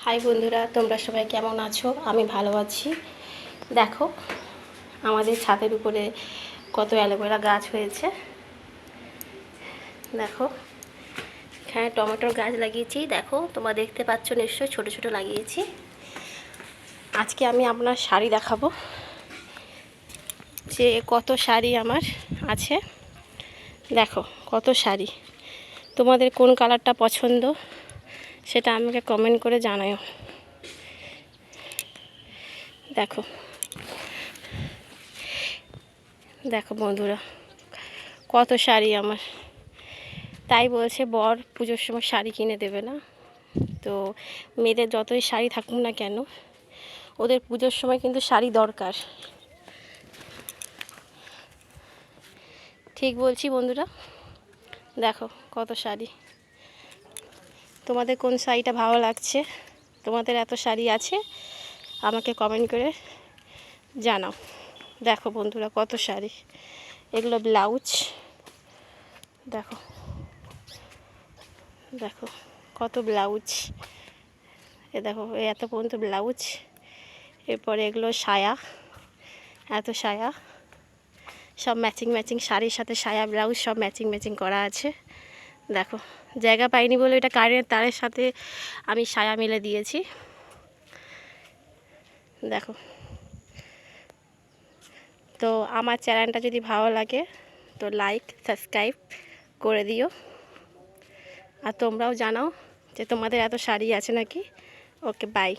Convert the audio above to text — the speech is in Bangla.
হাই বন্ধুরা, তোমরা সবাই কেমন আছো? আমি ভালো আছি। দেখো আমাদের ছাদের উপরে কত অ্যালোভেরা গাছ হয়েছে। দেখো এখানে টমেটোর গাছ লাগিয়েছি। দেখো তোমরা দেখতে পাচ্ছ নিশ্চয়ই, ছোট ছোট লাগিয়েছি। আজকে আমি আপনার শাড়ি দেখাবো, যে কত শাড়ি আমার আছে। দেখো কত শাড়ি। তোমাদের কোন কালারটা পছন্দ সেটা আমাকে কমেন্ট করে জানাও। দেখো দেখো বন্ধুরা, কত শাড়ি আমার। তাই বলছে বর পুজোর সময় শাড়ি কিনে দেবে না। তো মেয়েদের যতই শাড়ি থাকুক না কেন, ওদের পুজোর সময় কিন্তু শাড়ি দরকার। ঠিক বলছি বন্ধুরা? দেখো কত শাড়ি। তোমাদের কোন শাড়িটা ভালো লাগছে? তোমাদের এত শাড়ি আছে, আমাকে কমেন্ট করে জানাও। দেখো বন্ধুরা কত শাড়ি। এগুলো ব্লাউজ। দেখো দেখো কত ব্লাউজ। দেখো এত পর্যন্ত ব্লাউজ। এরপরে এগুলো সায়া, এত সায়া, সব ম্যাচিং ম্যাচিং শাড়ির সাথে সায়া ব্লাউজ সব ম্যাচিং ম্যাচিং করা আছে। দেখো জায়গা পাইনি বলে এটা কারেন্টের তারের সাথে আমি সায়া মিলে দিয়েছি। দেখো, তো আমার চ্যানেলটা যদি ভালো লাগে তো লাইক সাবস্ক্রাইব করে দিও। আর তোমরাও জানাও যে তোমাদের এত শাড়ি আছে নাকি। ওকে, বাই।